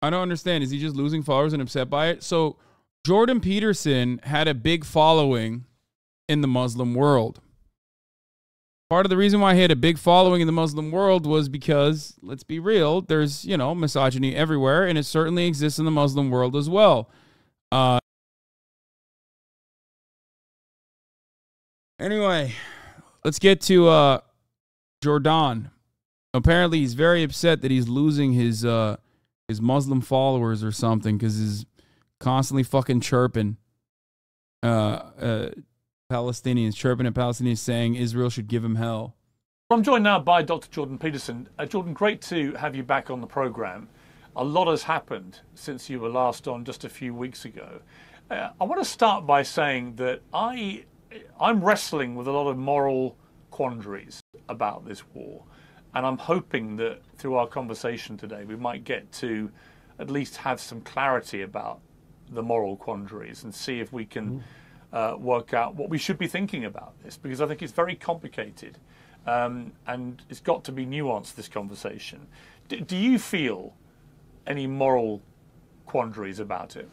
I don't understand. Is he just losing followers and upset by it? So Jordan Peterson had a big following in the Muslim world. Part of the reason why he had a big following in the Muslim world was because, let's be real, there's, you know, misogyny everywhere, and it certainly exists in the Muslim world as well. Anyway, let's get to Jordan. Apparently, he's very upset that he's losing his Muslim followers or something because he's constantly fucking chirping Palestinians, chirping at Palestinians saying Israel should give him hell. I'm joined now by Dr. Jordan Peterson. Jordan, great to have you back on the program. A lot has happened since you were last on just a few weeks ago. I want to start by saying that I'm wrestling with a lot of moral quandaries about this war. And I'm hoping that through our conversation today, we might get to at least have some clarity about the moral quandaries and see if we can work out what we should be thinking about this, because I think it's very complicated and it's got to be nuanced, this conversation. Do you feel any moral quandaries about it?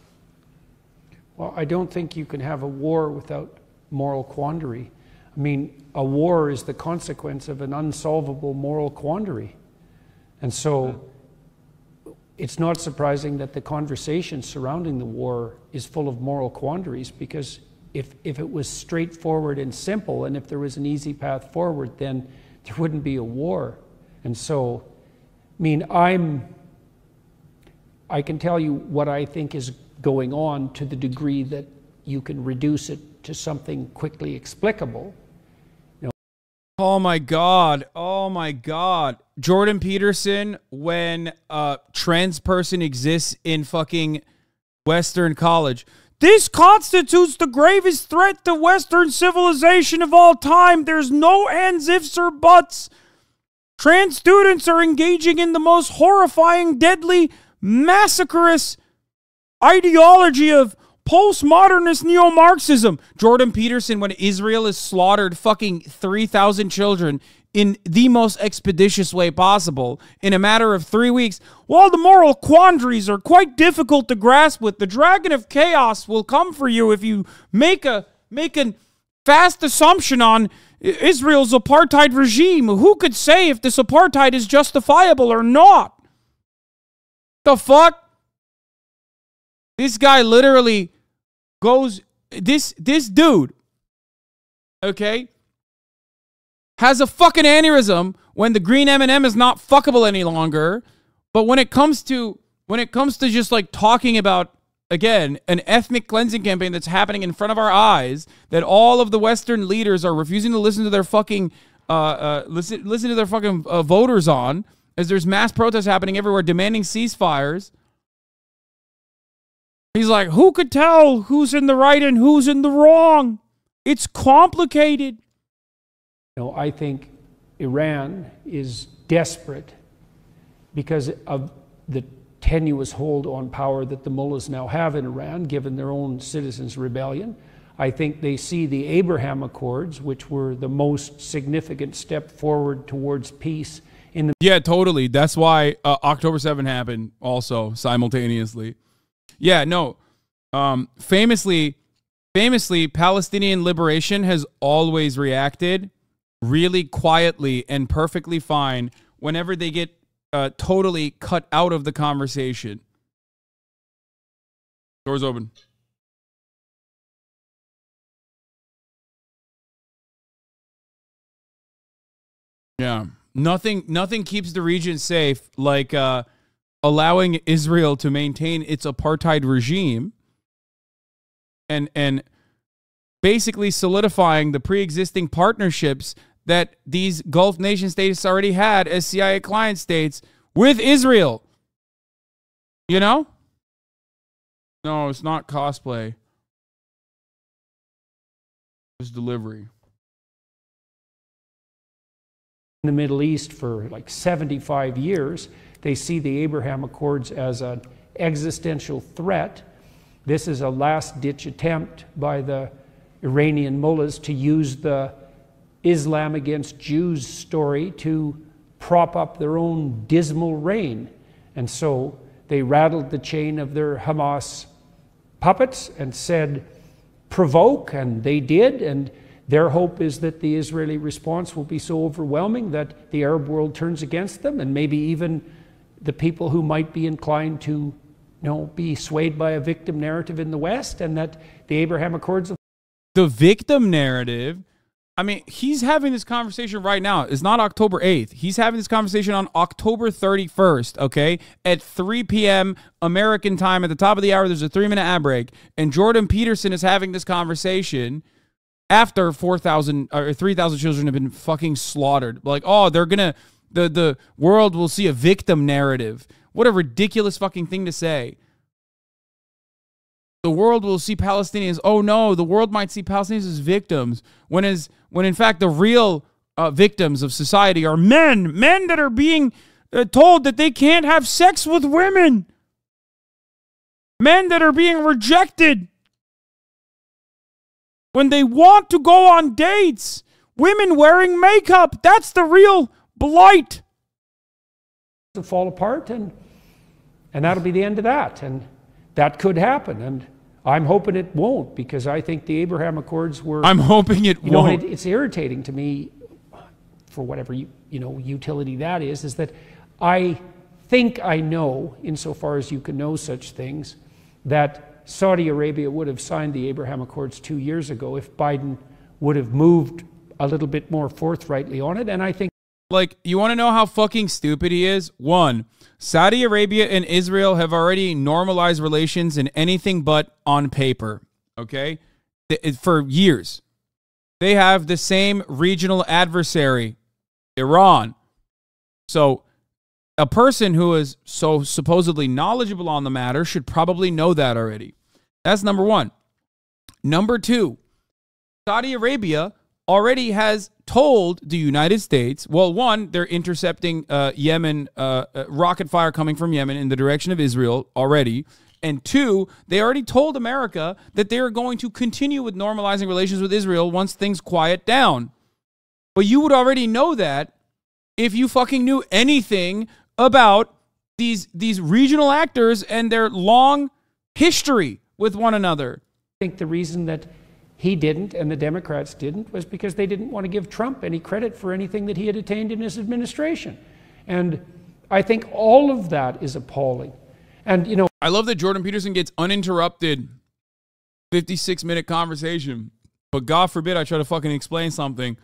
Well, I don't think you can have a war without moral quandary. I mean, a war is the consequence of an unsolvable moral quandary. And so it's not surprising that the conversation surrounding the war is full of moral quandaries, because if it was straightforward and simple, and if there was an easy path forward, then there wouldn't be a war. And so, I mean, I can tell you what I think is going on to the degree that you can reduce it to something quickly explicable. Oh my God. Oh my God. Jordan Peterson, when a trans person exists in fucking Western college. This constitutes the gravest threat to Western civilization of all time. There's no ands, ifs, or buts. Trans students are engaging in the most horrifying, deadly, massacrous ideology of postmodernist neo-Marxism. Jordan Peterson, when Israel has slaughtered fucking 3,000 children in the most expeditious way possible in a matter of 3 weeks, while the moral quandaries are quite difficult to grasp with, the dragon of chaos will come for you if you make a fast assumption on Israel's apartheid regime. Who could say if this apartheid is justifiable or not? The fuck? This guy literally goes, this dude, okay, has a fucking aneurysm when the green M&M is not fuckable any longer. But when it comes to just like talking about, again, an ethnic cleansing campaign that's happening in front of our eyes, that all of the Western leaders are refusing to listen to their fucking listen to their fucking voters on, as there's mass protests happening everywhere demanding ceasefires. He's like, who could tell who's in the right and who's in the wrong? It's complicated. No, I think Iran is desperate because of the tenuous hold on power that the mullahs now have in Iran, given their own citizens' rebellion. I think they see the Abraham Accords, which were the most significant step forward towards peace in the... Yeah, totally. That's why October 7 happened also simultaneously. Yeah, no. Famously, Palestinian liberation has always reacted really quietly and perfectly fine whenever they get totally cut out of the conversation. Doors open. Yeah. Nothing keeps the region safe like allowing Israel to maintain its apartheid regime and basically solidifying the pre-existing partnerships that these Gulf nation states already had as CIA client states with Israel. You know? No, it's not cosplay. It's delivery. In the Middle East for like 75 years, they see the Abraham Accords as an existential threat. This is a last-ditch attempt by the Iranian mullahs to use the Islam against Jews story to prop up their own dismal reign. And so they rattled the chain of their Hamas puppets and said, provoke, and they did, and their hope is that the Israeli response will be so overwhelming that the Arab world turns against them, and maybe even the people who might be inclined to be swayed by a victim narrative in the West, and that the Abraham Accords... The victim narrative... I mean, he's having this conversation right now. It's not October 8th. He's having this conversation on October 31st, okay? At 3 p.m. American time, at the top of the hour, there's a 3-minute ad break. And Jordan Peterson is having this conversation after 4,000 or 3,000 children have been fucking slaughtered. Like, oh, they're going to... The world will see a victim narrative. What a ridiculous fucking thing to say. The world will see Palestinians. Oh no, the world might see Palestinians as victims, when in fact the real victims of society are men that are being told that they can't have sex with women, men that are being rejected when they want to go on dates, women wearing makeup. That's the real blight. To fall apart, and that'll be the end of that, and that could happen, and I'm hoping it won't, because I think the Abraham Accords were... I'm hoping it won't. It's irritating to me, for whatever utility that is that I think I know, insofar as you can know such things, that Saudi Arabia would have signed the Abraham Accords 2 years ago if Biden would have moved a little bit more forthrightly on it, and I think... Like, you want to know how fucking stupid he is? One, Saudi Arabia and Israel have already normalized relations in anything but on paper, okay? For years. They have the same regional adversary, Iran. So, a person who is so supposedly knowledgeable on the matter should probably know that already. That's number one. Number two, Saudi Arabia already has told the United States, well, one, they're intercepting Yemen, rocket fire coming from Yemen in the direction of Israel already. And two, they already told America that they are going to continue with normalizing relations with Israel once things quiet down. But you would already know that if you fucking knew anything about these regional actors and their long history with one another. I think the reason that he didn't and the Democrats didn't was because they didn't want to give Trump any credit for anything that he had attained in his administration. And I think all of that is appalling. And, I love that Jordan Peterson gets uninterrupted 56-minute conversation. But God forbid I try to fucking explain something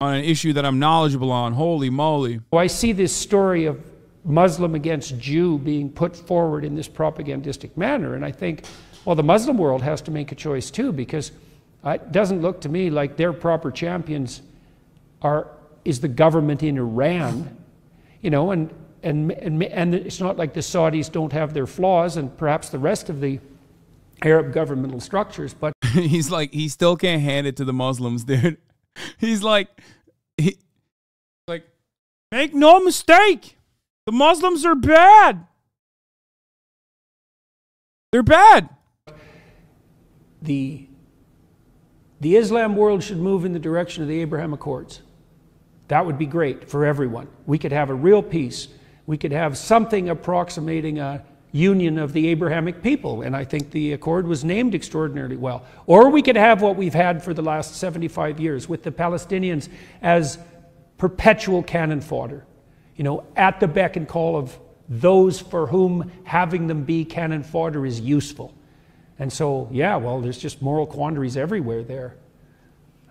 on an issue that I'm knowledgeable on. Holy moly. I see this story of Muslim against Jew being put forward in this propagandistic manner. And I think, well, the Muslim world has to make a choice too, because it doesn't look to me like their proper champions is the government in Iran, and it's not like the Saudis don't have their flaws, and perhaps the rest of the Arab governmental structures, but he's like, he still can't hand it to the Muslims, dude. He's like, make no mistake, the Muslims are bad. They're bad. The Islam world should move in the direction of the Abraham Accords. That would be great for everyone. We could have a real peace. We could have something approximating a union of the Abrahamic people, and I think the accord was named extraordinarily well. Or we could have what we've had for the last 75 years with the Palestinians as perpetual cannon fodder, at the beck and call of those for whom having them be cannon fodder is useful. And so, yeah, well, there's just moral quandaries everywhere there.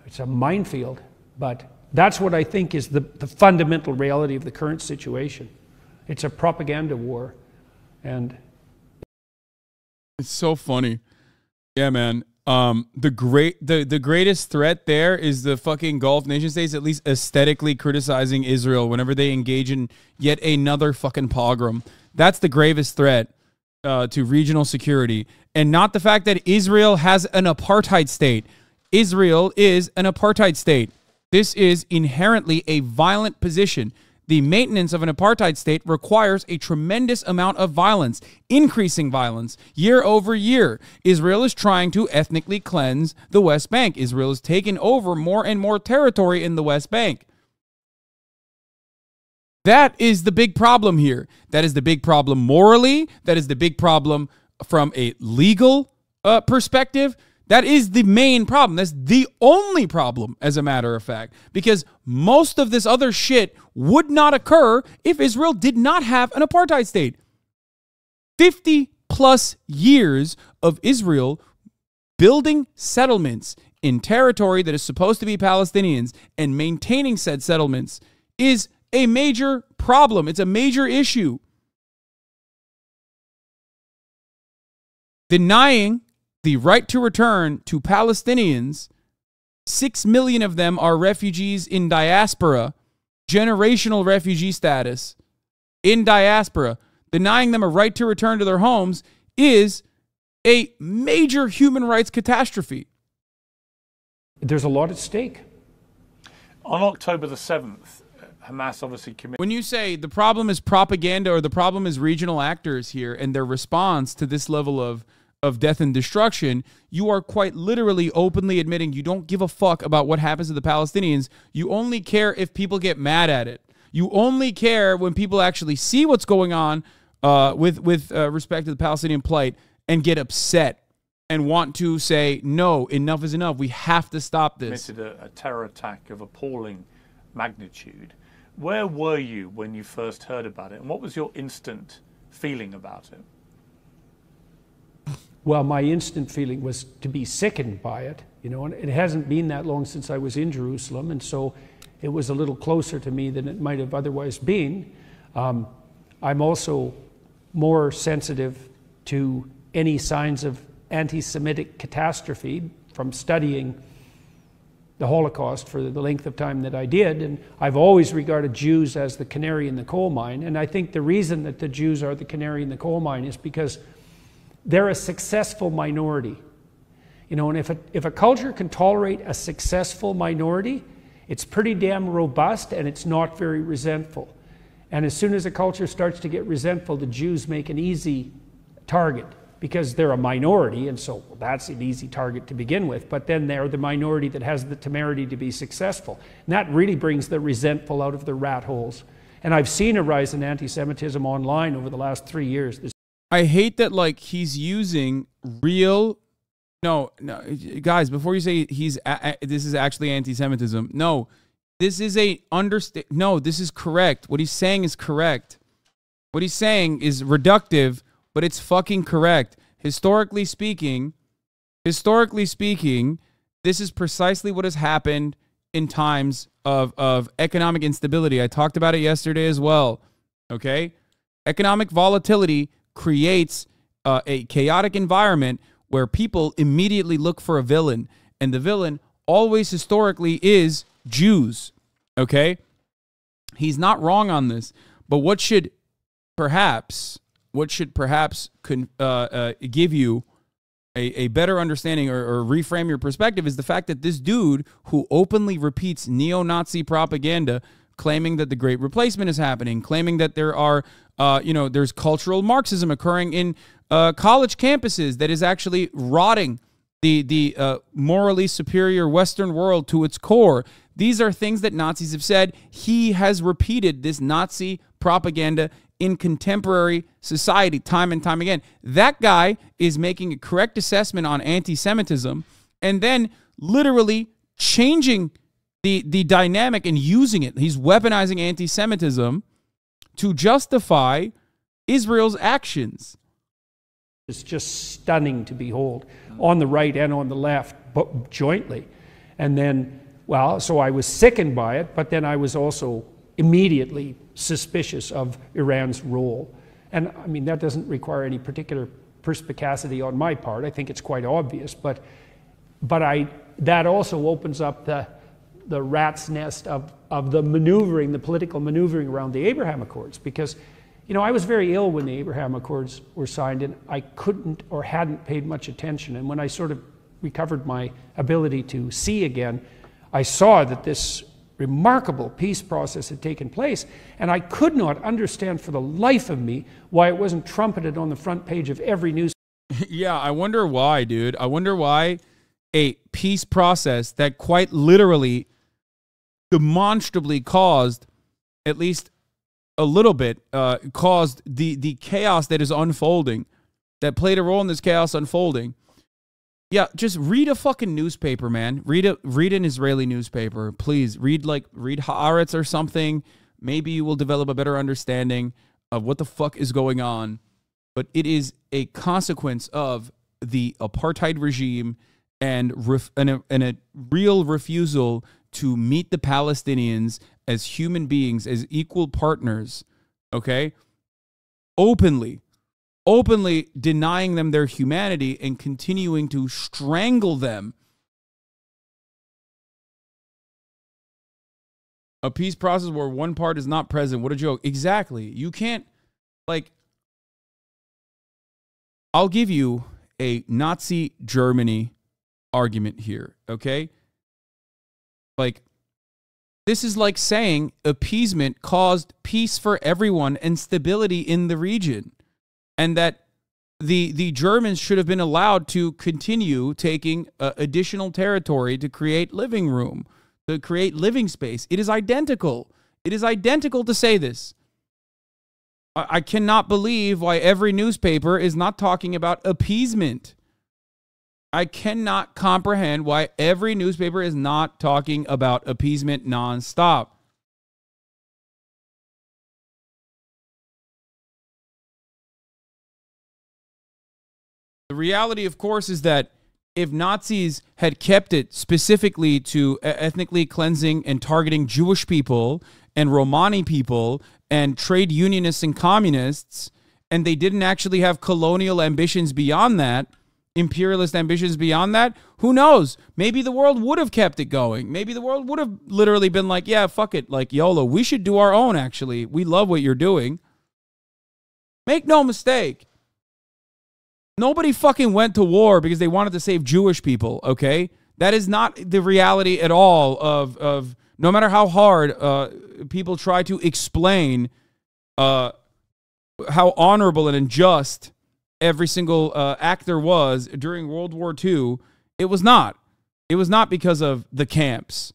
It's a minefield, but that's what I think is the fundamental reality of the current situation. It's a propaganda war, and it's so funny. Yeah, man. The greatest threat there is the fucking Gulf nation states at least aesthetically criticizing Israel whenever they engage in yet another fucking pogrom. That's the gravest threat to regional security, and not the fact that Israel has an apartheid state. Israel is an apartheid state. This is inherently a violent position. The maintenance of an apartheid state requires a tremendous amount of violence, increasing violence year over year. Israel is trying to ethnically cleanse the West Bank. Israel has taken over more and more territory in the West Bank. That is the big problem here. That is the big problem morally. That is the big problem from a legal perspective. That is the main problem. That's the only problem, as a matter of fact, because most of this other shit would not occur if Israel did not have an apartheid state. 50 plus years of Israel building settlements in territory that is supposed to be Palestinians and maintaining said settlements is a major problem. It's a major issue. Denying the right to return to Palestinians, 6 million of them are refugees in diaspora, generational refugee status in diaspora. Denying them a right to return to their homes is a major human rights catastrophe. There's a lot at stake. On October the 7th, Hamas obviously committed. When you say the problem is propaganda or the problem is regional actors here and their response to this level of death and destruction, you are quite literally openly admitting you don't give a fuck about what happens to the Palestinians. You only care if people get mad at it. You only care when people actually see what's going on with respect to the Palestinian plight and get upset and want to say, no, enough is enough. We have to stop this. Committed a terror attack of appalling magnitude. Where were you when you first heard about it? And what was your instant feeling about it? Well, my instant feeling was to be sickened by it, you know, and it hasn't been that long since I was in Jerusalem, and so it was a little closer to me than it might have otherwise been. I'm also more sensitive to any signs of anti-Semitic catastrophe from studying the Holocaust for the length of time that I did, and I've always regarded Jews as the canary in the coal mine, and I think the reason that the Jews are the canary in the coal mine is because they're a successful minority. You know, and if a culture can tolerate a successful minority, it's pretty damn robust and it's not very resentful. And as soon as a culture starts to get resentful, the Jews make an easy target because they're a minority, and so well, that's an easy target to begin with, but then they're the minority that has the temerity to be successful. And that really brings the resentful out of the rat holes. And I've seen a rise in anti-Semitism online over the last 3 years. I hate that, like, he's using real... No, guys, before you say this is actually anti-Semitism, no, this is no, this is correct. What he's saying is correct. What he's saying is reductive, but it's fucking correct. Historically speaking, this is precisely what has happened in times of economic instability. I talked about it yesterday as well, okay? Economic volatility creates a chaotic environment where people immediately look for a villain, and the villain always historically is Jews, okay? He's not wrong on this, but what should perhaps give you a better understanding or reframe your perspective is the fact that this dude who openly repeats neo-Nazi propaganda, claiming that the Great Replacement is happening, claiming that there are, there's cultural Marxism occurring in college campuses that is actually rotting the morally superior Western world to its core. These are things that Nazis have said. He has repeated this Nazi propaganda in contemporary society time and time again. That guy is making a correct assessment on anti-Semitism and then literally changing the dynamic and using it. He's weaponizing anti-Semitism to justify Israel's actions. It's just stunning to behold on the right and on the left, but jointly. And then, well, so I was sickened by it, but then I was also immediately suspicious of Iran's role. And I mean, that doesn't require any particular perspicacity on my part. I think it's quite obvious, but that also opens up the rat's nest of the maneuvering, the political maneuvering around the Abraham Accords, because I was very ill when the Abraham Accords were signed, and I couldn't or hadn't paid much attention. And when I sort of recovered my ability to see again, I saw that this remarkable peace process had taken place, and I could not understand for the life of me why it wasn't trumpeted on the front page of every news. Yeah, I wonder why, dude. I wonder why a peace process that quite literally, demonstrably caused at least a little bit caused the chaos that is unfolding, that played a role in this chaos unfolding. Yeah, just read a fucking newspaper, man. Read an Israeli newspaper, please. Read Haaretz or something. Maybe you will develop a better understanding of what the fuck is going on. But it is a consequence of the apartheid regime and a real refusal to meet the Palestinians as human beings, as equal partners, okay? Openly denying them their humanity and continuing to strangle them. A peace process where one part is not present. What a joke. Exactly. You can't, like, I'll give you a Nazi Germany argument here, okay? Like, this is like saying appeasement caused peace for everyone and stability in the region, and that the Germans should have been allowed to continue taking additional territory to create living room, to create living space. It is identical. It is identical to say this. I cannot believe why every newspaper is not talking about appeasement. I cannot comprehend why every newspaper is not talking about appeasement nonstop. The reality, of course, is that if Nazis had kept it specifically to ethnically cleansing and targeting Jewish people and Romani people and trade unionists and communists, and they didn't actually have colonial ambitions beyond that, imperialist ambitions beyond that, who knows? Maybe the world would have kept it going. Maybe the world would have literally been like, yeah, fuck it, like YOLO, we should do our own, actually. We love what you're doing. Make no mistake. Nobody fucking went to war because they wanted to save Jewish people, okay? That is not the reality at all of no matter how hard people try to explain how honorable and unjust every single actor was during World War II. It was not. It was not because of the camps.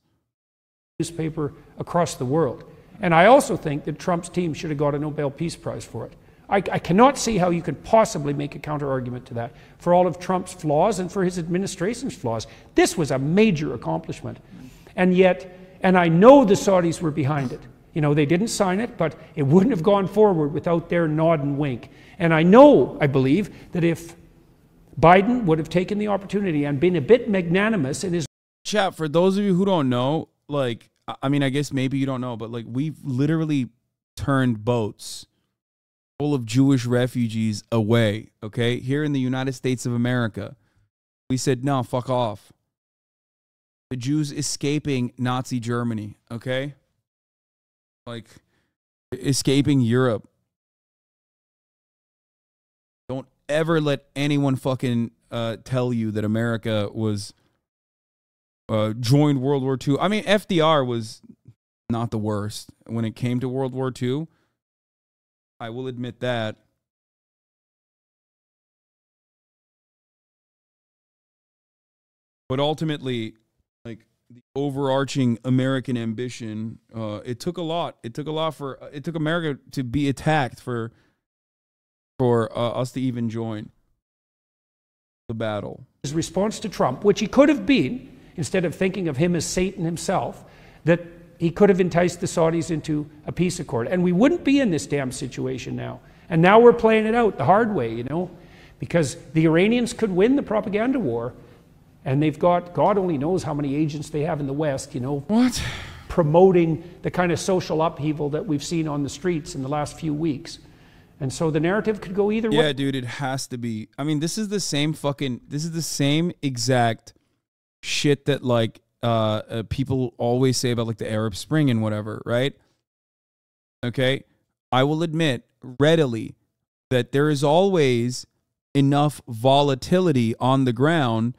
Newspaper across the world. And I also think that Trump's team should have got a Nobel Peace Prize for it. I cannot see how you could possibly make a counter-argument to that for all of Trump's flaws and for his administration's flaws. This was a major accomplishment. And yet, and I know the Saudis were behind it. You know, they didn't sign it, but it wouldn't have gone forward without their nod and wink. And I believe, that if Biden would have taken the opportunity and been a bit magnanimous in his... Chat, for those of you who don't know, like, I mean, I guess maybe you don't know, but like, we've literally turned boats full of Jewish refugees away, okay? Here in the United States of America, we said, no, fuck off. The Jews escaping Nazi Germany, okay? Like, escaping Europe. Don't ever let anyone fucking tell you that America was joined World War II. I mean, FDR was not the worst when it came to World War II. I will admit that. But ultimately, like, the overarching American ambition, it took a lot. It took America to be attacked for us to even join the battle. His response to Trump, which he could have been, instead of thinking of him as Satan himself, that he could have enticed the Saudis into a peace accord. And we wouldn't be in this damn situation now. And now we're playing it out the hard way, you know, because the Iranians could win the propaganda war, and they've got, God only knows how many agents they have in the West, you know, what? Promoting the kind of social upheaval that we've seen on the streets in the last few weeks. And so the narrative could go either way. Yeah, dude, it has to be. I mean, this is the same exact shit that, like, people always say about, like, the Arab Spring and whatever, right? Okay? I will admit readily that there is always enough volatility on the ground.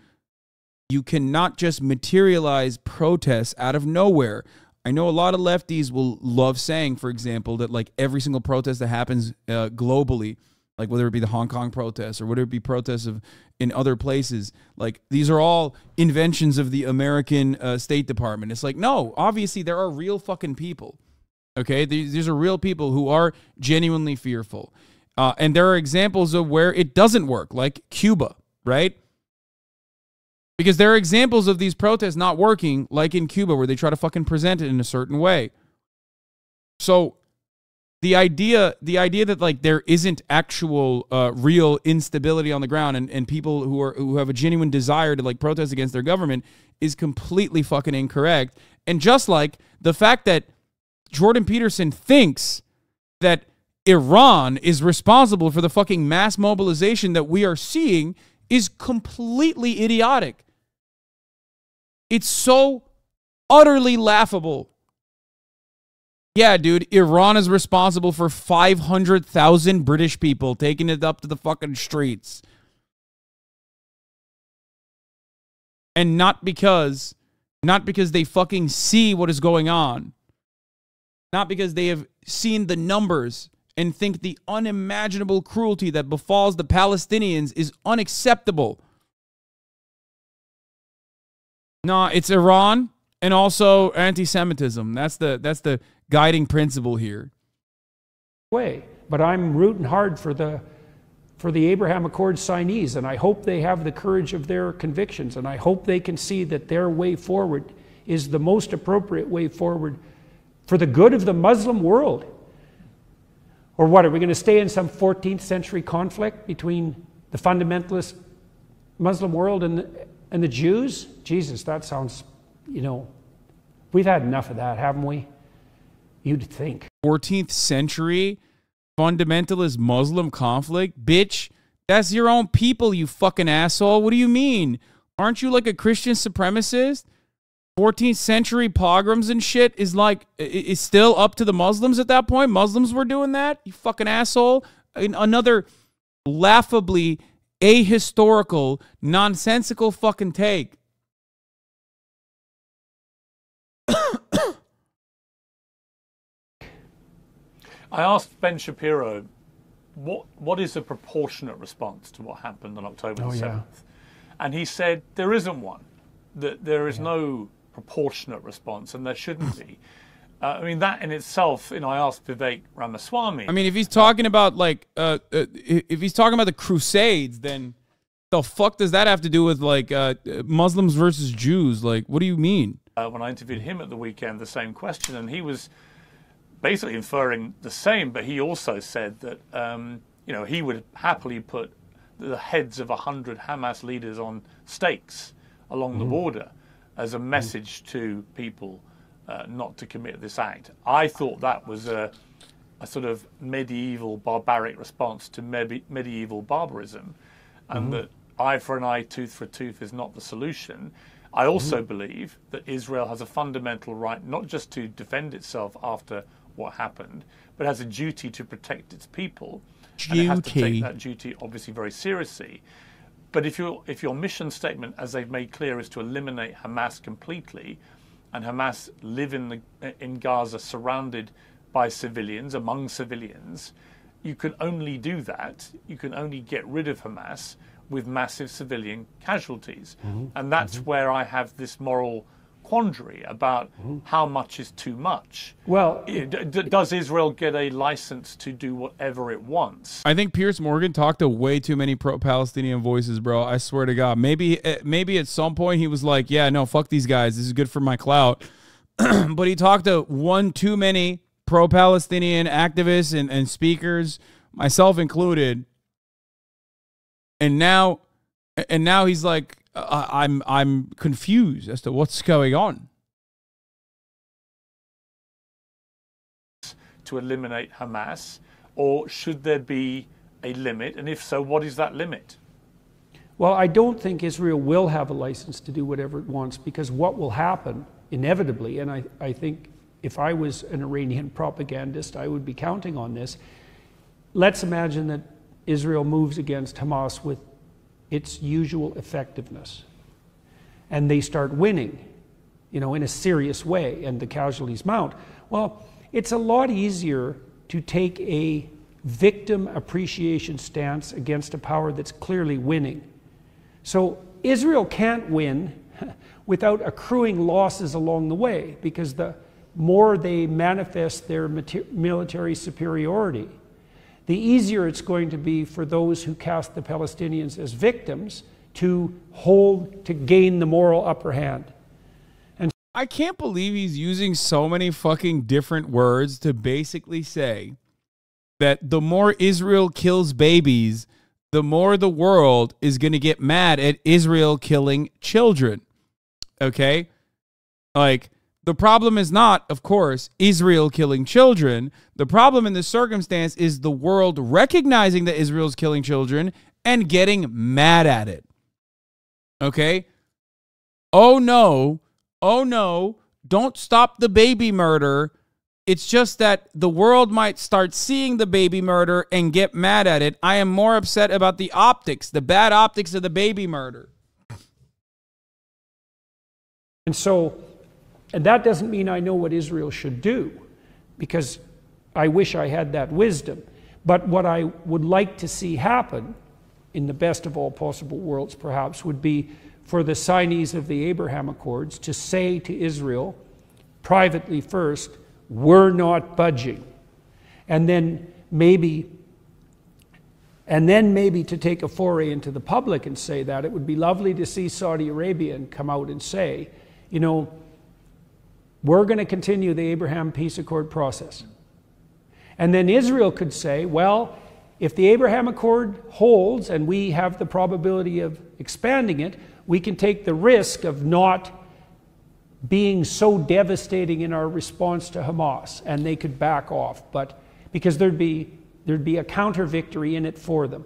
You cannot just materialize protests out of nowhere. I know a lot of lefties will love saying, for example, that, like, every single protest that happens globally, like whether it be the Hong Kong protests or whether it be protests in other places, like, these are all inventions of the American State Department. It's like, no, obviously there are real fucking people. Okay, these are real people who are genuinely fearful. And there are examples of where it doesn't work, like Cuba, right? Because there are examples of these protests not working, like in Cuba, where they try to fucking present it in a certain way. So the idea that like there isn't actual real instability on the ground and people who have a genuine desire to like protest against their government is completely fucking incorrect. And just like the fact that Jordan Peterson thinks that Iran is responsible for the fucking mass mobilization that we are seeing is completely idiotic. It's so utterly laughable. Yeah, dude, Iran is responsible for 500,000 British people taking it up to the fucking streets. And not because they fucking see what is going on. Not because they have seen the numbers and think the unimaginable cruelty that befalls the Palestinians is unacceptable. Nah, it's Iran and also anti-Semitism. That's the guiding principle here. But I'm rooting hard for the Abraham Accords signees, and I hope they have the courage of their convictions, and I hope they can see that their way forward is the most appropriate way forward for the good of the Muslim world. Or what, are we going to stay in some 14th century conflict between the fundamentalist Muslim world and the Jews? Jesus, that sounds, we've had enough of that, haven't we? You'd think. 14th century fundamentalist Muslim conflict? Bitch, that's your own people, you fucking asshole. What do you mean? Aren't you like a Christian supremacist? 14th century pogroms and shit is still up to the Muslims at that point? Muslims were doing that? You fucking asshole. Another laughably ahistorical, nonsensical fucking take. I asked Ben Shapiro, what is a proportionate response to what happened on October the 7th? Yeah. And he said there isn't one. That there is no proportionate response, and there shouldn't be. I mean, that in itself, I asked Vivek Ramaswamy. I mean, if he's talking about if he's talking about the Crusades, then the fuck does that have to do with Muslims versus Jews? Like, what do you mean? When I interviewed him at the weekend, the same question, and he was basically inferring the same, but he also said that he would happily put the heads of 100 Hamas leaders on stakes along the border as a message to people not to commit this act. I thought that was a sort of medieval barbaric response to medieval barbarism, and that eye for an eye, tooth for a tooth is not the solution. I also believe that Israel has a fundamental right not just to defend itself after what happened, but has a duty to protect its people. And it has to take that duty obviously very seriously. But if your mission statement, as they've made clear, is to eliminate Hamas completely, and Hamas live in Gaza surrounded by civilians, among civilians, you can only do that. You can only get rid of Hamas with massive civilian casualties. And that's where I have this moral quandary about how much is too much. Well, does Israel get a license to do whatever it wants? I think Piers Morgan talked to way too many pro-Palestinian voices, bro. I swear to God. Maybe at some point he was like, yeah, no, fuck these guys. This is good for my clout. But he talked to one too many pro-Palestinian activists and speakers, myself included. And now he's like, I'm confused as to what's going on. To eliminate Hamas, or should there be a limit? And if so, what is that limit? Well, I don't think Israel will have a license to do whatever it wants, because what will happen inevitably, and I think if I was an Iranian propagandist, I would be counting on this. Let's imagine that Israel moves against Hamas with its usual effectiveness, and they start winning, in a serious way, and the casualties mount. Well, it's a lot easier to take a victim appreciation stance against a power that's clearly winning. So Israel can't win without accruing losses along the way, because the more they manifest their military superiority, the easier it's going to be for those who cast the Palestinians as victims to gain the moral upper hand. And I can't believe he's using so many fucking different words to basically say that the more Israel kills babies, the more the world is going to get mad at Israel killing children. Okay? Like, the problem is not, of course, Israel killing children. The problem in this circumstance is the world recognizing that Israel's killing children and getting mad at it. Okay? Oh no, don't stop the baby murder. It's just that the world might start seeing the baby murder and get mad at it. I am more upset about the optics, the bad optics of the baby murder. And that doesn't mean I know what Israel should do, because I wish I had that wisdom. But what I would like to see happen, in the best of all possible worlds perhaps, would be for the signees of the Abraham Accords to say to Israel, privately first, we're not budging. And then maybe to take a foray into the public and say that. It would be lovely to see Saudi Arabia come out and say, you know, we're going to continue the Abraham Peace Accord process. And then Israel could say, well, if the Abraham Accord holds and we have the probability of expanding it, we can take the risk of not being so devastating in our response to Hamas, and they could back off. But because there'd be a counter victory in it for them.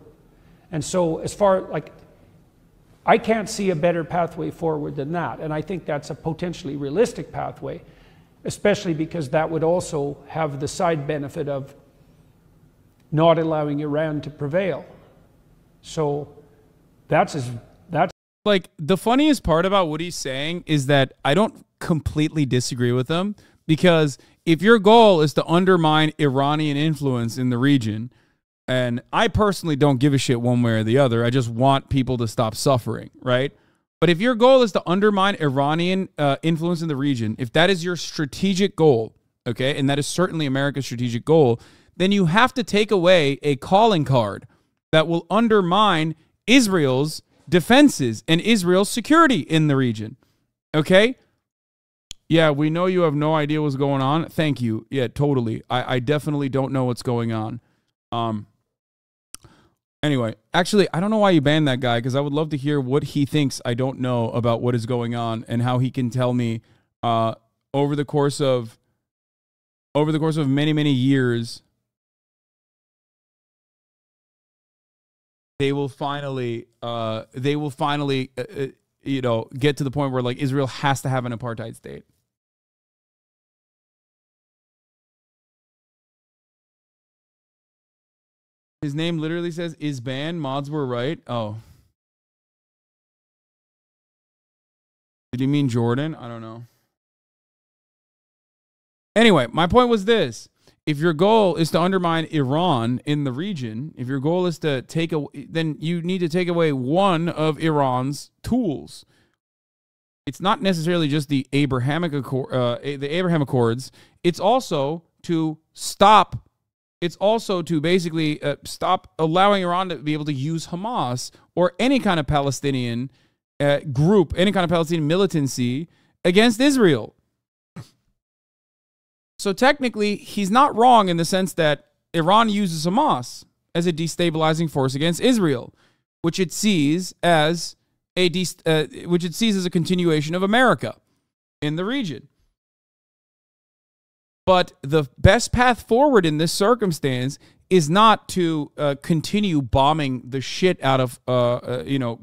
And so as far, like, I can't see a better pathway forward than that. And I think that's a potentially realistic pathway, especially because that would also have the side benefit of not allowing Iran to prevail. So that's like, the funniest part about what he's saying is that I don't completely disagree with him, because if your goal is to undermine Iranian influence in the region, and I personally don't give a shit one way or the other, I just want people to stop suffering, right? But if your goal is to undermine Iranian influence in the region, if that is your strategic goal, okay, and that is certainly America's strategic goal, then you have to take away a calling card that will undermine Israel's defenses and Israel's security in the region, okay? Yeah, we know you have no idea what's going on. Thank you. Yeah, totally. I definitely don't know what's going on. Anyway, actually, I don't know why you banned that guy, because I would love to hear what he thinks I don't know about what is going on and how he can tell me over the course of many, many years, they will finally you know, get to the point where, like, Israel has to have an apartheid state. His name literally says, is banned. Mods were right. Oh. Did he mean Jordan? I don't know. Anyway, my point was this. If your goal is to undermine Iran in the region, if your goal is to then you need to take away one of Iran's tools. It's not necessarily just the Abrahamic Accords. It's also to stop. It's also to basically stop allowing Iran to be able to use Hamas or any kind of Palestinian group, any kind of Palestinian militancy against Israel. So technically, he's not wrong in the sense that Iran uses Hamas as a destabilizing force against Israel, which it sees as a continuation of America in the region. But the best path forward in this circumstance is not to continue bombing the shit out of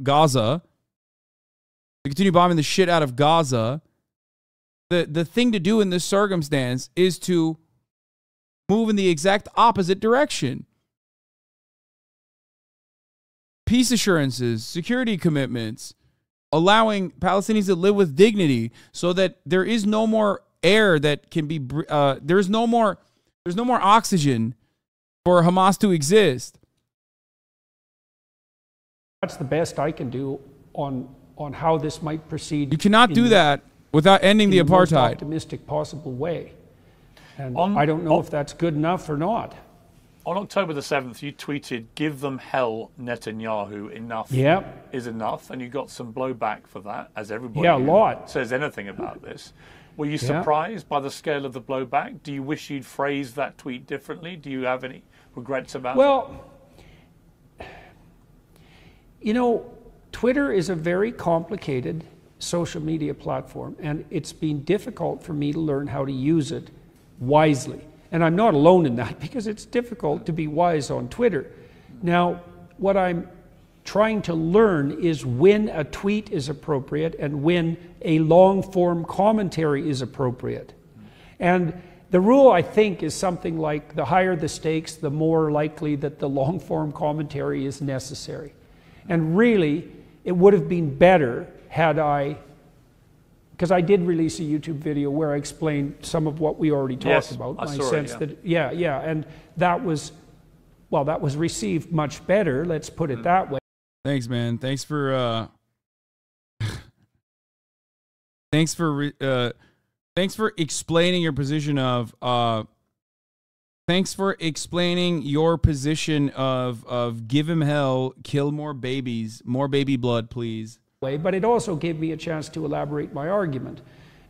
Gaza. To continue bombing the shit out of Gaza. The thing to do in this circumstance is to move in the exact opposite direction. Peace assurances, security commitments, allowing Palestinians to live with dignity so that there is no more air that can be, there's no more oxygen for Hamas to exist. That's the best I can do on how this might proceed. You cannot do that without ending the most apartheid. optimistic possible way. And On- I don't know if that's good enough or not. On October the 7th, you tweeted, "Give them hell, Netanyahu. Enough Yep. is enough." And you got some blowback for that, as everybody Yeah, a who lot. says anything about this. Were you surprised by the scale of the blowback? Do you wish you'd phrased that tweet differently? Do you have any regrets about it? Well, you know, Twitter is a very complicated social media platform, and it's been difficult for me to learn how to use it wisely. And I'm not alone in that, because it's difficult to be wise on Twitter. Now, what I'm trying to learn is when a tweet is appropriate and when a long-form commentary is appropriate. And the rule, I think, is something like the higher the stakes, the more likely that the long-form commentary is necessary. And really, it would have been better had because I did release a YouTube video where I explained some of what we already talked about. I saw it, yeah, and that was received much better, let's put it that way. Thanks, man. Thanks for thanks for explaining your position of thanks for explaining your position of give him hell, kill more babies, more baby blood, please. But it also gave me a chance to elaborate my argument.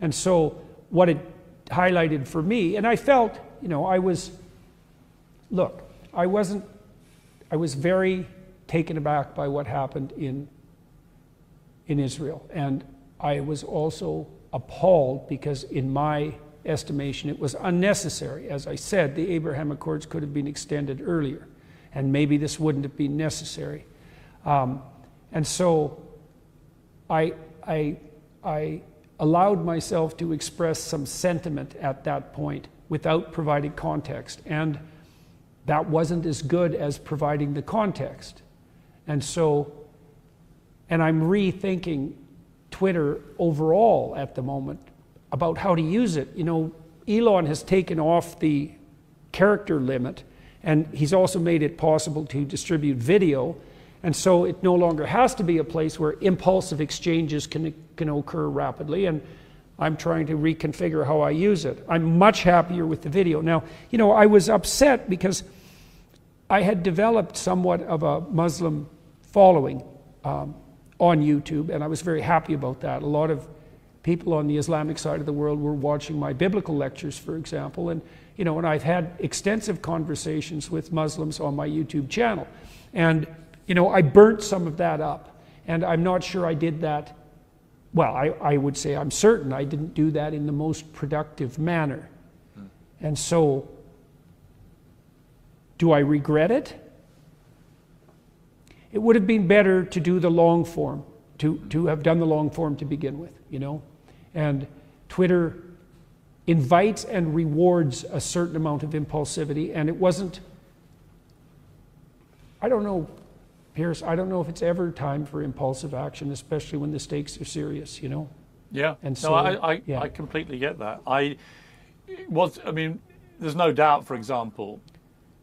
And so what it highlighted for me, and I felt, you know, I was very taken aback by what happened in Israel. And I was also appalled because in my estimation it was unnecessary. As I said, the Abraham Accords could have been extended earlier, and maybe this wouldn't have been necessary. And so I allowed myself to express some sentiment at that point without providing context, and that wasn't as good as providing the context. And so, and I'm rethinking Twitter overall at the moment about how to use it. You know, Elon has taken off the character limit, and he's also made it possible to distribute video. And so it no longer has to be a place where impulsive exchanges can occur rapidly. And I'm trying to reconfigure how I use it. I'm much happier with the video. Now, you know, I was upset because I had developed somewhat of a Muslim following on YouTube, and I was very happy about that. A lot of people on the Islamic side of the world were watching my biblical lectures, for example. And, you know, and I've had extensive conversations with Muslims on my YouTube channel. And you know, I burnt some of that up, and I'm not sure I did that. Well, I would say I'm certain I didn't do that in the most productive manner. And so, do I regret it? It would have been better to do the long form, to have done the long form to begin with, you know? And Twitter invites and rewards a certain amount of impulsivity, and it wasn't, I don't know, Piers, I don't know if it's ever time for impulsive action, especially when the stakes are serious, you know? Yeah, and so I completely get that. I mean, there's no doubt, for example,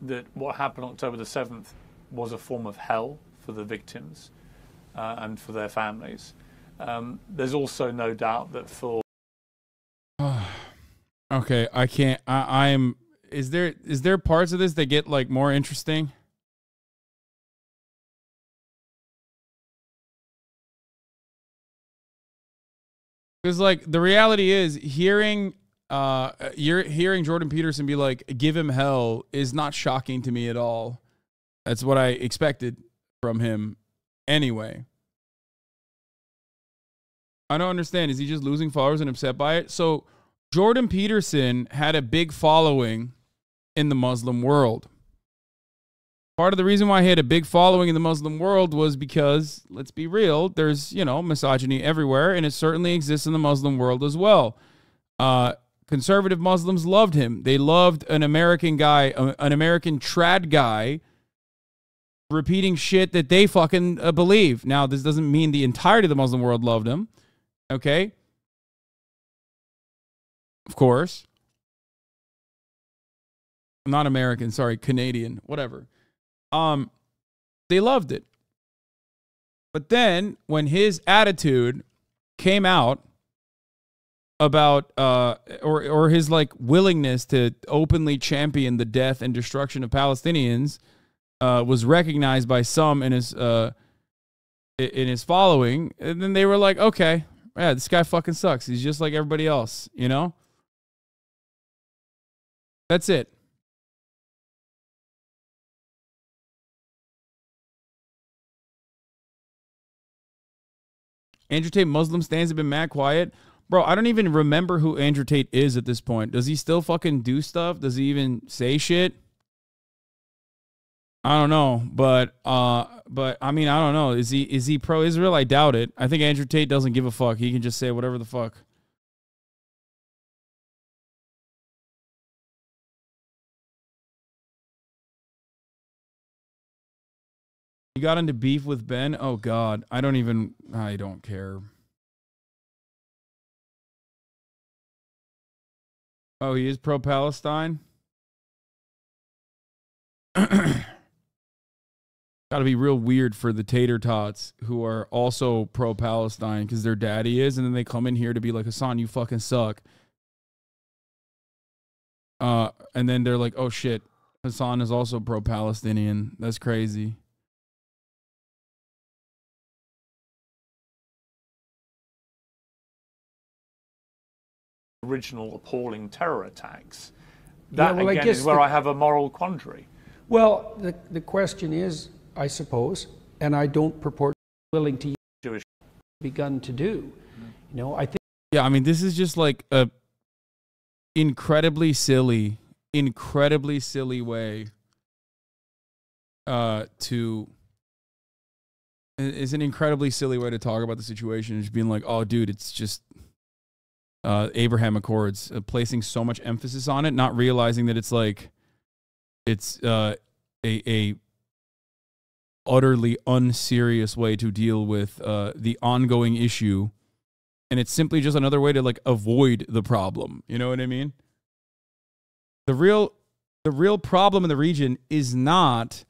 that what happened on October the 7th was a form of hell for the victims and for their families. There's also no doubt that for... Okay, I can't, I'm, is there parts of this that get like more interesting? Because like the reality is hearing you're hearing Jordan Peterson be like, give him hell is not shocking to me at all. That's what I expected from him anyway. I don't understand. Is he just losing followers and upset by it? So Jordan Peterson had a big following in the Muslim world. Part of the reason why he had a big following in the Muslim world was because, let's be real, there's, you know, misogyny everywhere, and it certainly exists in the Muslim world as well. Conservative Muslims loved him. They loved an American guy, an American trad guy, repeating shit that they fucking believe. Now, this doesn't mean the entirety of the Muslim world loved him, okay? Of course. Not American, sorry, Canadian, whatever. They loved it. But then when his attitude came out about or his like willingness to openly champion the death and destruction of Palestinians was recognized by some in his following, and then they were like, okay, yeah, this guy fucking sucks. He's just like everybody else, you know? That's it. Andrew Tate Muslim stands have been mad quiet. Bro, I don't even remember who Andrew Tate is at this point. Does he still fucking do stuff? Does he even say shit? I don't know, but I mean, I don't know. Is he pro-Israel? I doubt it. I think Andrew Tate doesn't give a fuck. He can just say whatever the fuck. You got into beef with Ben? Oh God, I don't care. Oh, he is pro-Palestine? Gotta be real weird for the tater tots who are also pro-Palestine because their daddy is, and then they come in here to be like, Hasan, you fucking suck. And then they're like, oh shit, Hasan is also pro-Palestinian. That's crazy. Original appalling terror attacks. That, well, again, is where I have a moral quandary. Well, the question is, I suppose, and I don't purport willing to Jewish begun to do. You know, I think. Yeah, I mean, this is just like a incredibly silly way it's an incredibly silly way to talk about the situation. Just being like, oh, dude, it's just Abraham Accords, placing so much emphasis on it, not realizing that it's like it's a utterly unserious way to deal with the ongoing issue, and it's simply just another way to like avoid the problem. You know what I mean? The real problem in the region is not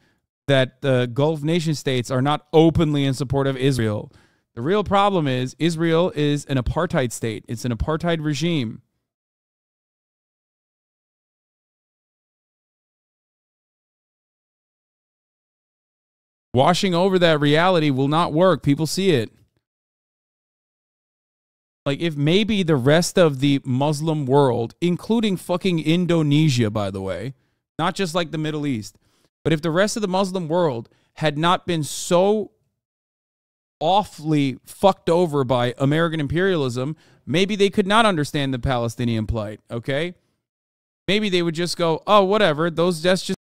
that the Gulf nation states are not openly in support of Israel. The real problem is Israel is an apartheid state. It's an apartheid regime. Washing over that reality will not work. People see it. Like, if maybe the rest of the Muslim world, including fucking Indonesia, by the way, not just like the Middle East, but if the rest of the Muslim world had not been so awfully fucked over by American imperialism, maybe they could not understand the Palestinian plight, okay? Maybe they would just go, oh, whatever, that's just